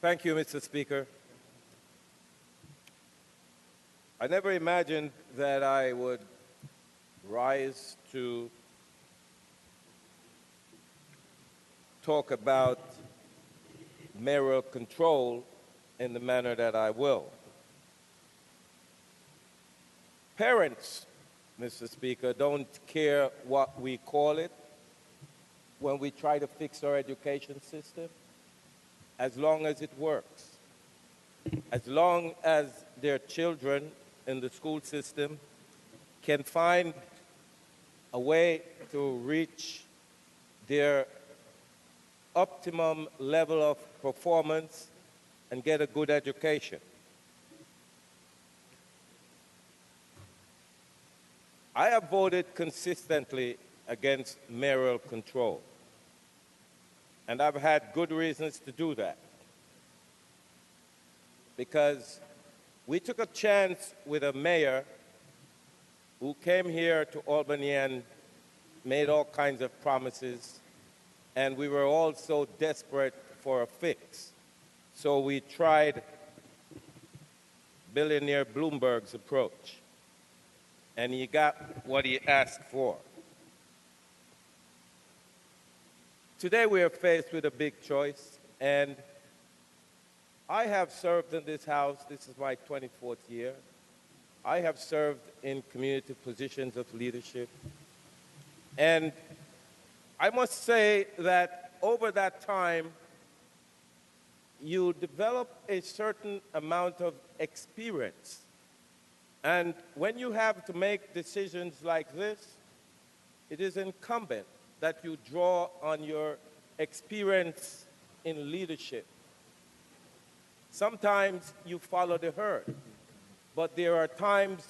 Thank you, Mr. Speaker. I never imagined that I would rise to talk about mayoral control in the manner that I will. Parents, Mr. Speaker, don't care what we call it when we try to fix our education system, as long as it works. As long as their children in the school system can find a way to reach their optimum level of performance and get a good education. I have voted consistently against mayoral control, and I've had good reasons to do that. Because we took a chance with a mayor who came here to Albany and made all kinds of promises, and we were all so desperate for a fix. So we tried billionaire Bloomberg's approach, and he got what he asked for. Today we are faced with a big choice, and I have served in this House. This is my 24th year. I have served in community positions of leadership. And I must say that over that time, you develop a certain amount of experience. And when you have to make decisions like this, it is incumbent that you draw on your experience in leadership. Sometimes you follow the herd, but there are times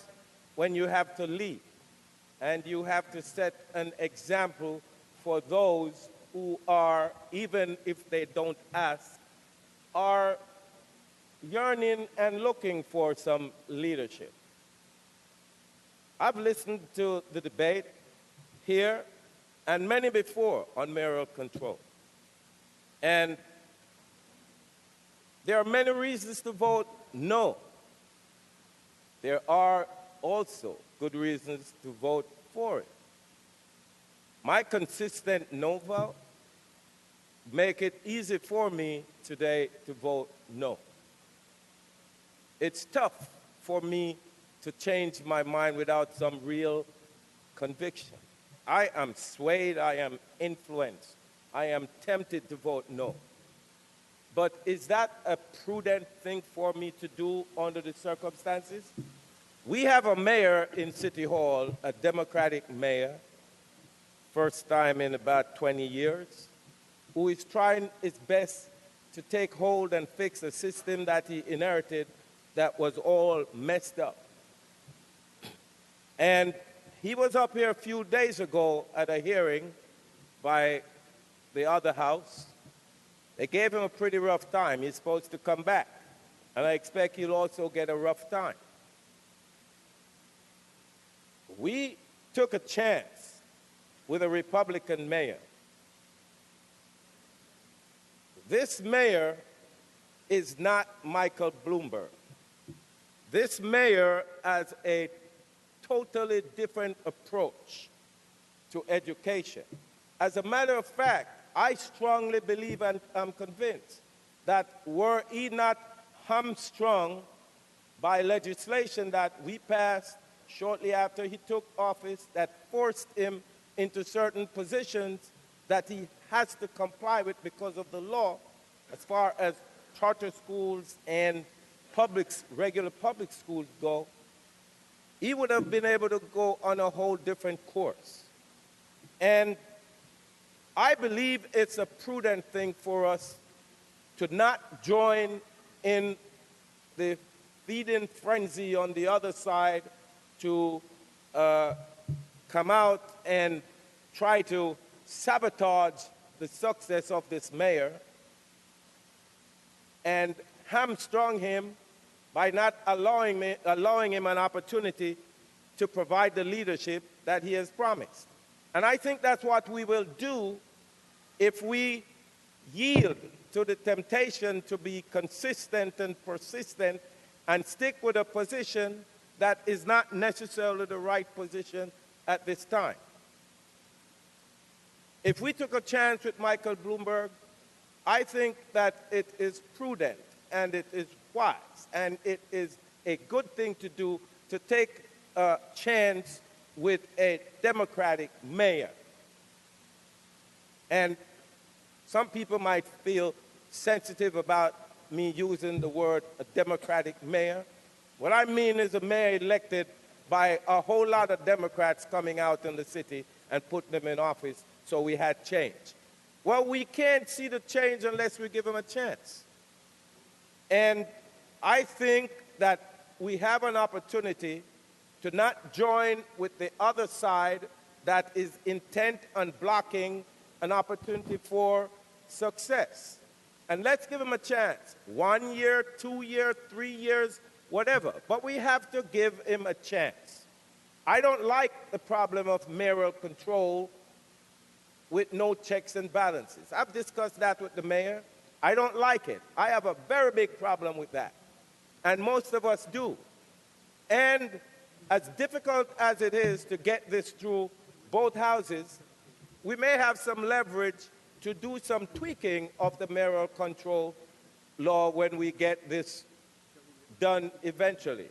when you have to lead, and you have to set an example for those who are, even if they don't ask, are yearning and looking for some leadership. I've listened to the debate here and many before on mayoral control. And there are many reasons to vote no. There are also good reasons to vote for it. My consistent no vote make it easy for me today to vote no. It's tough for me to change my mind without some real conviction. I am swayed, I am influenced, I am tempted to vote no. But is that a prudent thing for me to do under the circumstances? We have a mayor in City Hall, a Democratic mayor, first time in about 20 years, who is trying his best to take hold and fix a system that he inherited that was all messed up. And he was up here a few days ago at a hearing by the other house. They gave him a pretty rough time. He's supposed to come back. And I expect he'll also get a rough time. We took a chance with a Republican mayor. This mayor is not Michael Bloomberg. This mayor has a totally different approach to education. As a matter of fact, I strongly believe and I'm convinced that were he not hamstrung by legislation that we passed shortly after he took office that forced him into certain positions that he has to comply with because of the law as far as charter schools and regular public schools go, he would have been able to go on a whole different course. And I believe it's a prudent thing for us to not join in the feeding frenzy on the other side to come out and try to sabotage the success of this mayor and hamstrung him by not allowing him an opportunity to provide the leadership that he has promised. And I think that's what we will do if we yield to the temptation to be consistent and persistent and stick with a position that is not necessarily the right position at this time. If we took a chance with Michael Bloomberg, I think that it is prudent and it is wise and it is a good thing to do to take a chance with a Democratic mayor. And some people might feel sensitive about me using the word a Democratic mayor. What I mean is a mayor elected by a whole lot of Democrats coming out in the city and putting them in office, so we had change. Well, we can't see the change unless we give them a chance. And I think that we have an opportunity to not join with the other side that is intent on blocking an opportunity for success. And let's give them a chance. 1 year, 2 years, 3 years, whatever. But we have to give him a chance. I don't like the problem of mayoral control with no checks and balances. I've discussed that with the mayor. I don't like it. I have a very big problem with that. And most of us do. And as difficult as it is to get this through both houses, we may have some leverage to do some tweaking of the mayoral control law when we get this done eventually.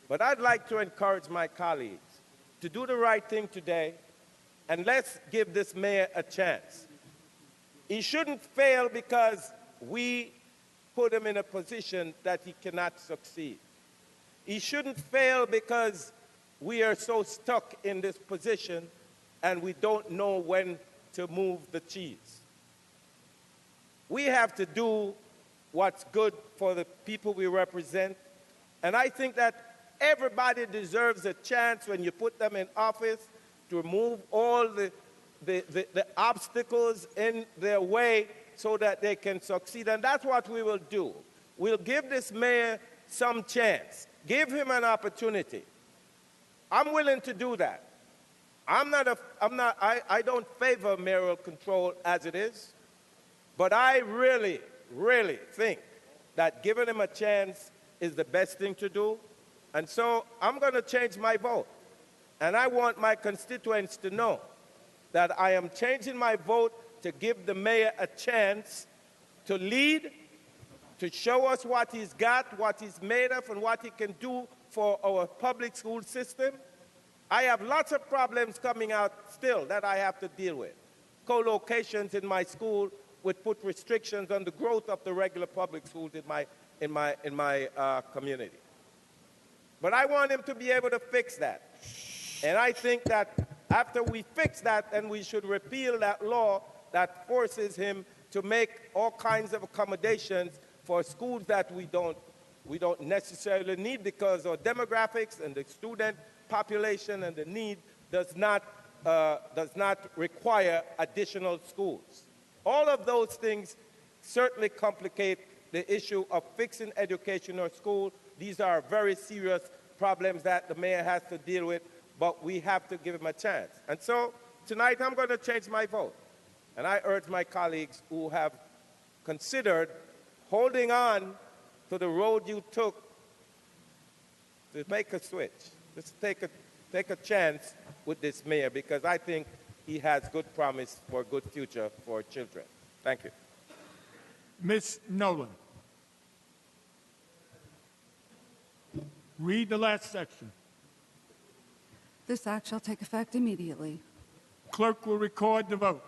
But I'd like to encourage my colleagues to do the right thing today, and let's give this mayor a chance. He shouldn't fail because we put him in a position that he cannot succeed. He shouldn't fail because we are so stuck in this position and we don't know when to move the cheese. We have to do what's good for the people we represent, and I think that everybody deserves a chance when you put them in office to remove all the obstacles in their way so that they can succeed. And that's what we will do. We'll give this mayor some chance. Give him an opportunity. I'm willing to do that. I don't favor mayoral control as it is, but I really, really think that giving him a chance is the best thing to do. And so I'm going to change my vote. And I want my constituents to know that I am changing my vote to give the mayor a chance to lead, to show us what he's got, what he's made of, and what he can do for our public school system. I have lots of problems coming out still that I have to deal with. Co-locations in my school would put restrictions on the growth of the regular public schools in my community. But I want him to be able to fix that. And I think that after we fix that, then we should repeal that law that forces him to make all kinds of accommodations for schools that we don't necessarily need, because our demographics and the student population and the need does not require additional schools. All of those things certainly complicate the issue of fixing education or school. These are very serious problems that the mayor has to deal with, but we have to give him a chance. And so tonight I'm going to change my vote. And I urge my colleagues who have considered holding on to the road you took to make a switch. Just take a chance with this mayor, because I think he has good promise for a good future for children. Thank you. Ms. Nolan. Read the last section. This act shall take effect immediately. Clerk will record the vote.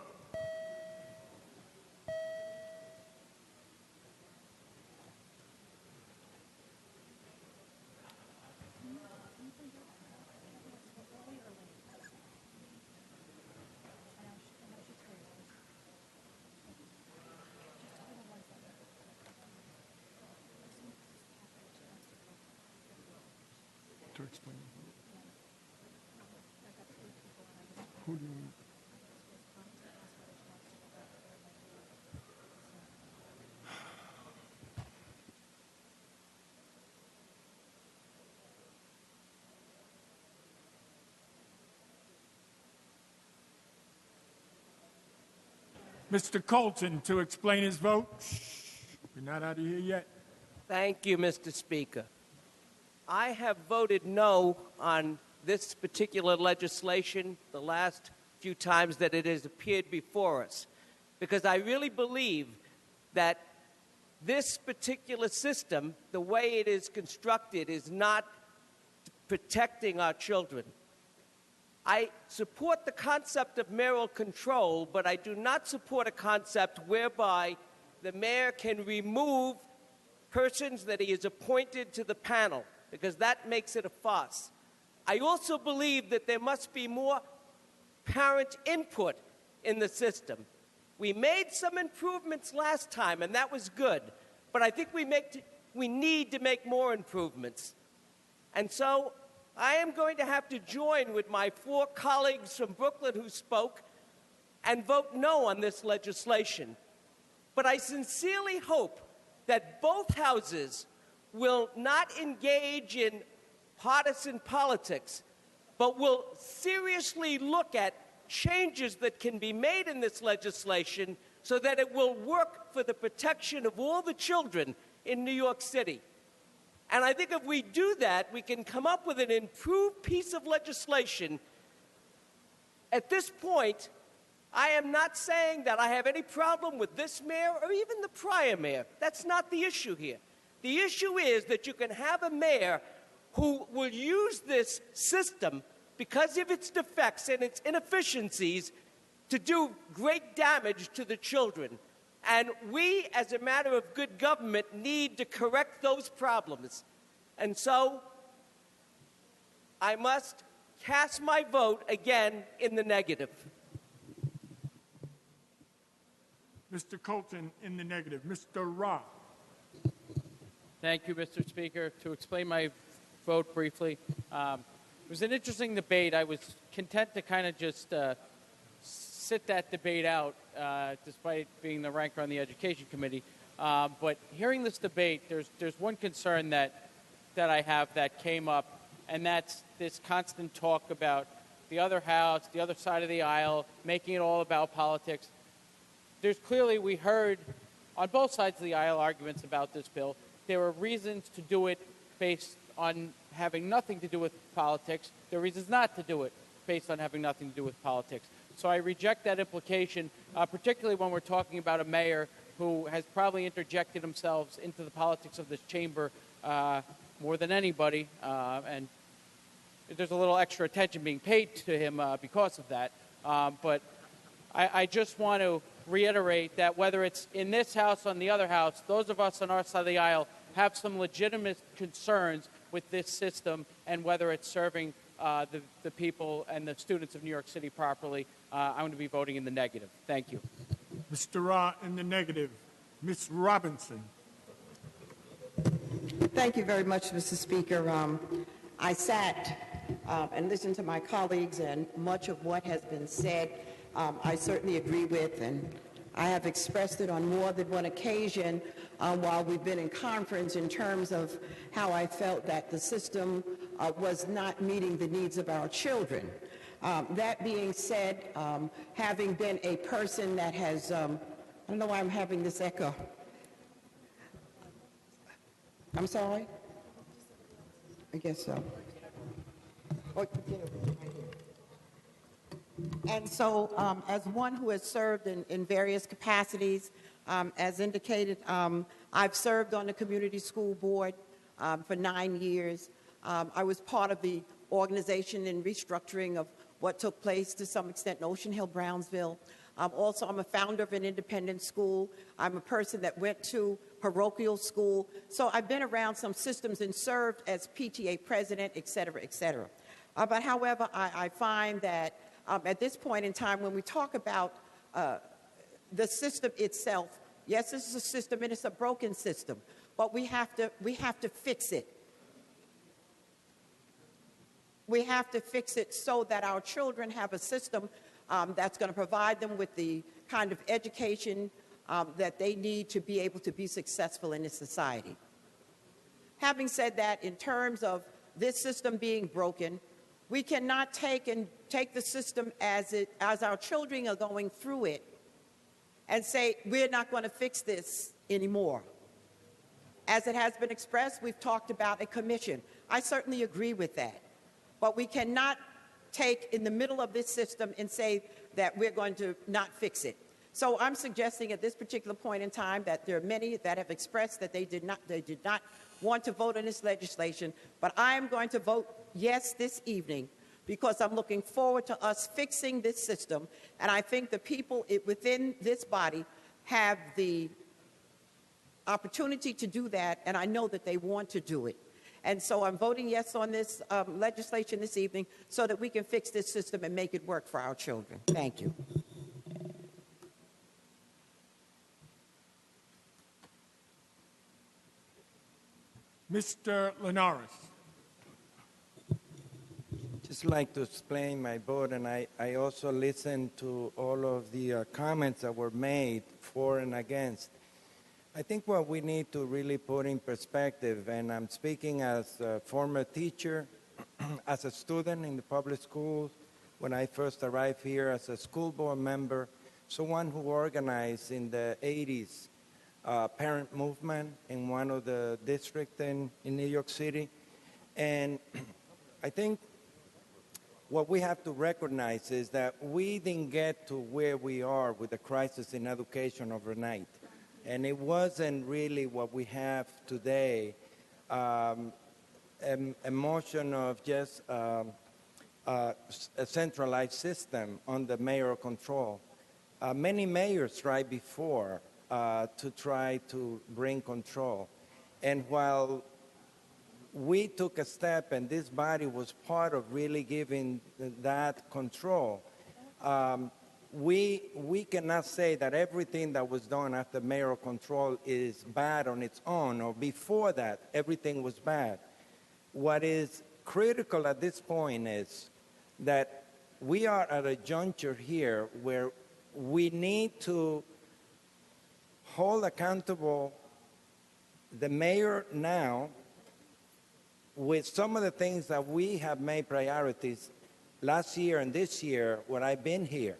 To explain. Who do you want? Mr. Colton to explain his vote. We're not out of here yet. Thank you, Mr. Speaker. I have voted no on this particular legislation the last few times that it has appeared before us, because I really believe that this particular system, the way it is constructed, is not protecting our children. I support the concept of mayoral control, but I do not support a concept whereby the mayor can remove persons that he has appointed to the panel, because that makes it a farce. I also believe that there must be more parent input in the system. We made some improvements last time, and that was good, but I think we need to make more improvements. And so I am going to have to join with my 4 colleagues from Brooklyn who spoke and vote no on this legislation. But I sincerely hope that both houses will not engage in partisan politics, but will seriously look at changes that can be made in this legislation so that it will work for the protection of all the children in New York City. And I think if we do that, we can come up with an improved piece of legislation. At this point, I am not saying that I have any problem with this mayor or even the prior mayor. That's not the issue here. The issue is that you can have a mayor who will use this system because of its defects and its inefficiencies to do great damage to the children. And we, as a matter of good government, need to correct those problems. And so I must cast my vote again in the negative. Mr. Colton in the negative. Mr. Ra. Thank you, Mr. Speaker. To explain my vote briefly, it was an interesting debate. I was content to kind of just sit that debate out, despite being the ranker on the Education Committee. But hearing this debate, there's one concern that I have that came up, and that's this constant talk about the other house, the other side of the aisle, making it all about politics. There's clearly, we heard on both sides of the aisle arguments about this bill. There were reasons to do it based on having nothing to do with politics. There are reasons not to do it based on having nothing to do with politics. So I reject that implication, particularly when we're talking about a mayor who has probably interjected themselves into the politics of this chamber more than anybody, and there's a little extra attention being paid to him because of that. But I just want to reiterate that whether it's in this house or in the other house, those of us on our side of the aisle have some legitimate concerns with this system and whether it's serving the people and the students of New York City properly. I'm going to be voting in the negative. Thank you. Mr. Ra in the negative. Ms. Robinson. Thank you very much, Mr. Speaker. I sat and listened to my colleagues, and much of what has been said I certainly agree with, and I have expressed it on more than one occasion while we've been in conference in terms of how I felt that the system was not meeting the needs of our children. That being said, having been a person that has, I don't know why I'm having this echo. I'm sorry? I guess so. Oh, you know, right here. And so, as one who has served in various capacities, as indicated, I've served on the community school board for 9 years. I was part of the organization and restructuring of what took place to some extent in Ocean Hill, Brownsville. Also, I'm a founder of an independent school. I'm a person that went to parochial school. So I've been around some systems and served as PTA president, et cetera, et cetera. But however, I find that at this point in time, when we talk about the system itself, yes, this is a system and it's a broken system, but we have to fix it. We have to fix it so that our children have a system that's going to provide them with the kind of education that they need to be able to be successful in this society. Having said that, in terms of this system being broken, we cannot take the system as our children are going through it and say, we're not going to fix this anymore. As it has been expressed, we've talked about a commission. I certainly agree with that. But we cannot take in the middle of this system and say that we're going to not fix it. So I'm suggesting at this particular point in time that there are many that have expressed that they did not want to vote on this legislation, but I am going to vote yes this evening because I'm looking forward to us fixing this system, and I think the people within this body have the opportunity to do that, and I know that they want to do it. And so I'm voting yes on this legislation this evening so that we can fix this system and make it work for our children. Thank you. Mr. Linares. Just like to explain my vote, and I also listened to all of the comments that were made for and against. I think what we need to really put in perspective, and I'm speaking as a former teacher, as a student in the public schools, when I first arrived here as a school board member, someone who organized in the 80s parent movement in one of the districts in New York City. And I think what we have to recognize is that we didn't get to where we are with the crisis in education overnight. And it wasn't really what we have today, a motion of just a centralized system under mayoral control. Many mayors tried before to try to bring control. And while we took a step, and this body was part of really giving that control, we cannot say that everything that was done after mayoral control is bad on its own, or before that, everything was bad. What is critical at this point is that we are at a juncture here where we need to hold accountable the mayor now with some of the things that we have made priorities last year and this year when I've been here.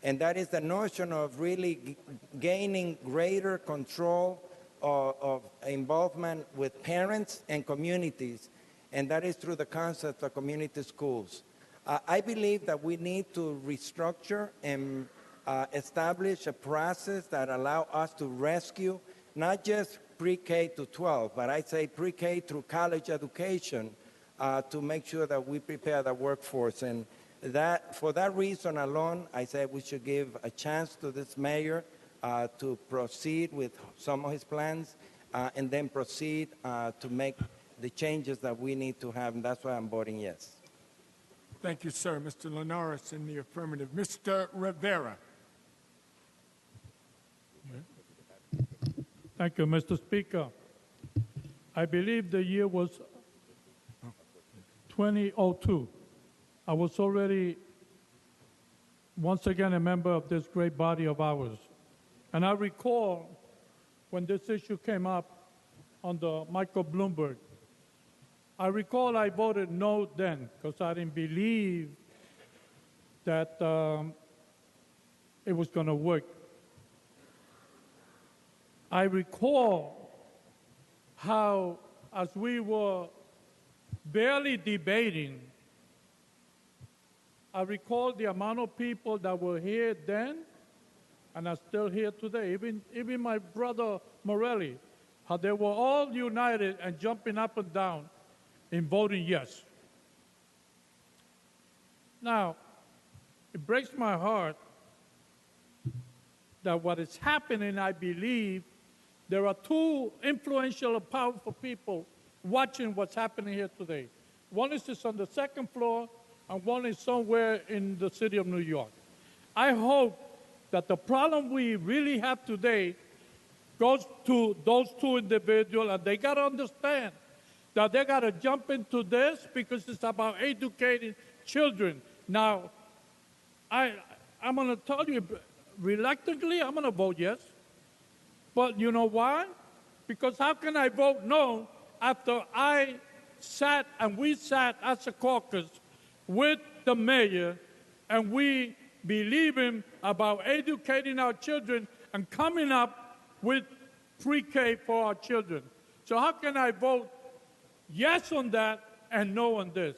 And that is the notion of really gaining greater control of involvement with parents and communities, and that is through the concept of community schools. I believe that we need to restructure and establish a process that allow us to rescue not just pre-K to 12, but I say pre-K through college education to make sure that we prepare the workforce. And that, for that reason alone, I said we should give a chance to this mayor to proceed with some of his plans and then proceed to make the changes that we need to have, and that's why I'm voting yes. Thank you, sir. Mr. Linares in the affirmative. Mr. Rivera. Thank you, Mr. Speaker. I believe the year was 2002. I was already, once again, a member of this great body of ours. And I recall when this issue came up under Michael Bloomberg, I recall I voted no then because I didn't believe that it was going to work. I recall how, as we were barely debating, I recall the amount of people that were here then and are still here today, even my brother Morelli, how they were all united and jumping up and down in voting yes. Now, it breaks my heart that what is happening, I believe, there are two influential and powerful people watching what's happening here today. One is on the second floor, and one is somewhere in the city of New York. I hope that the problem we really have today goes to those two individuals, and they got to understand that they got to jump into this because it's about educating children. Now, I'm going to tell you, reluctantly, I'm going to vote yes. But you know why? Because how can I vote no after I sat and we sat as a caucus with the mayor and we believe him about educating our children and coming up with pre-K for our children. So how can I vote yes on that and no on this?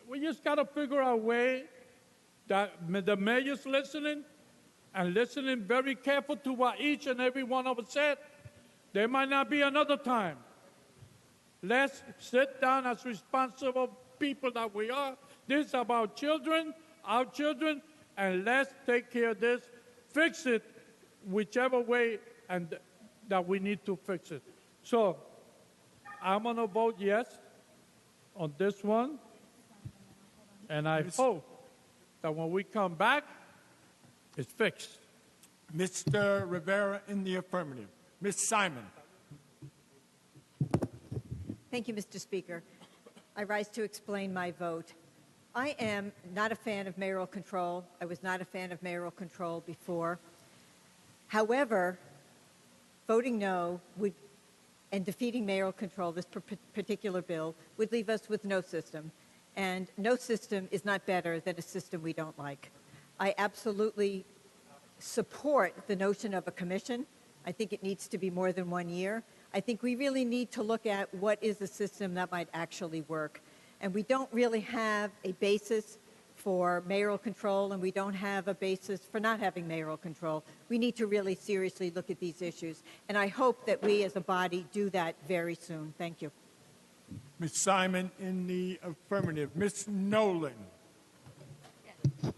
We just got to figure out a way that the mayor's listening and listening very careful to what each and every one of us said. There might not be another time. Let's sit down as responsible people that we are. This is about children, our children, and let's take care of this, fix it whichever way and that we need to fix it. So I'm going to vote yes on this one, and I hope that when we come back, it's fixed. Mr. Rivera in the affirmative. Ms. Simon. Thank you, Mr. Speaker. I rise to explain my vote. I am not a fan of mayoral control. I was not a fan of mayoral control before. However, voting no and defeating mayoral control, this particular bill, would leave us with no system. And no system is not better than a system we don't like. I absolutely support the notion of a commission. I think it needs to be more than 1 year. I think we really need to look at what is a system that might actually work. And we don't really have a basis for mayoral control, and we don't have a basis for not having mayoral control. We need to really seriously look at these issues. And I hope that we as a body do that very soon. Thank you. Ms. Simon in the affirmative. Ms. Nolan.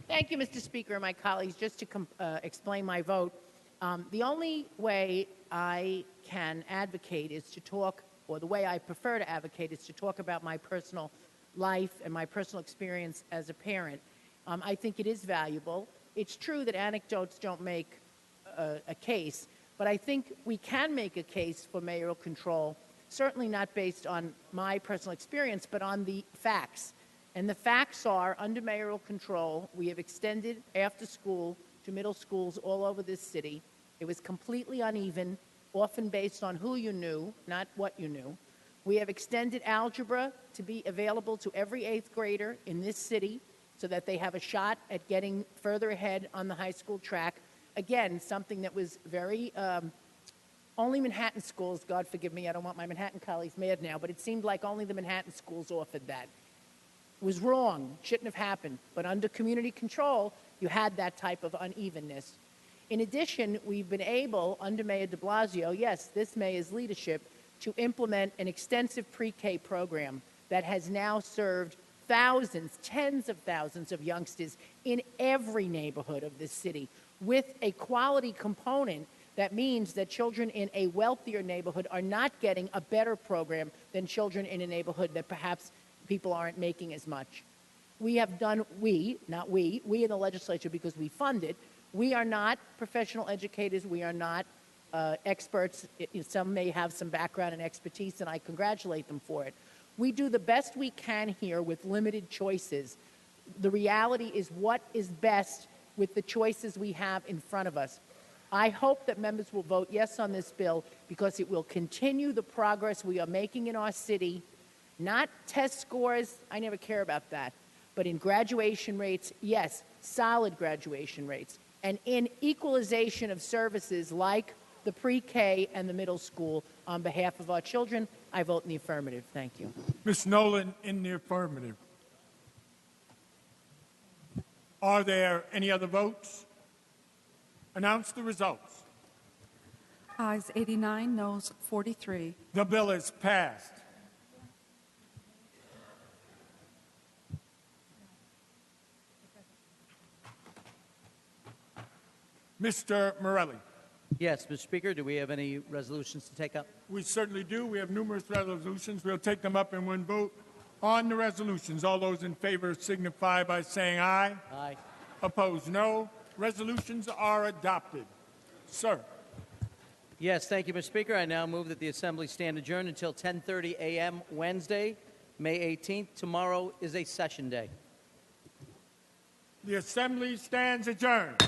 Thank you, Mr. Speaker, and my colleagues. Just to explain my vote, the only way I can advocate is to talk, or the way I prefer to advocate is to talk about my personal life and my personal experience as a parent. I think it is valuable. It's true that anecdotes don't make a case, but I think we can make a case for mayoral control, certainly not based on my personal experience, but on the facts. And the facts are, under mayoral control, we have extended after school to middle schools all over this city. It was completely uneven, often based on who you knew, not what you knew. We have extended algebra to be available to every 8th grader in this city so that they have a shot at getting further ahead on the high school track. Again, something that was very, only Manhattan schools, God forgive me, I don't want my Manhattan colleagues mad now, but it seemed like only the Manhattan schools offered that. It was wrong, shouldn't have happened, but under community control, you had that type of unevenness. In addition, we've been able, under Mayor de Blasio, yes, this mayor's leadership, to implement an extensive pre-K program that has now served thousands, tens of thousands of youngsters in every neighborhood of this city, with a quality component that means that children in a wealthier neighborhood are not getting a better program than children in a neighborhood that perhaps people aren't making as much. We have done, we in the legislature, because we fund it, we are not professional educators, we are not experts. Some may have some background and expertise, and I congratulate them for it. We do the best we can here with limited choices. The reality is what is best with the choices we have in front of us. I hope that members will vote yes on this bill because it will continue the progress we are making in our city, not test scores, I never care about that, but in graduation rates, yes, solid graduation rates, and in equalization of services like the pre-K and the middle school. On behalf of our children, I vote in the affirmative. Thank you. Ms. Nolan in the affirmative. Are there any other votes? Announce the results. Ayes 89, noes 43. The bill is passed. Mr. Morelli. Yes, Mr. Speaker, do we have any resolutions to take up? We certainly do. We have numerous resolutions. We'll take them up in one vote. On the resolutions, all those in favor signify by saying aye. Aye. Opposed, no. Resolutions are adopted. Sir. Yes, thank you, Mr. Speaker. I now move that the Assembly stand adjourned until 10:30 a.m. Wednesday, May 18th. Tomorrow is a session day. The Assembly stands adjourned.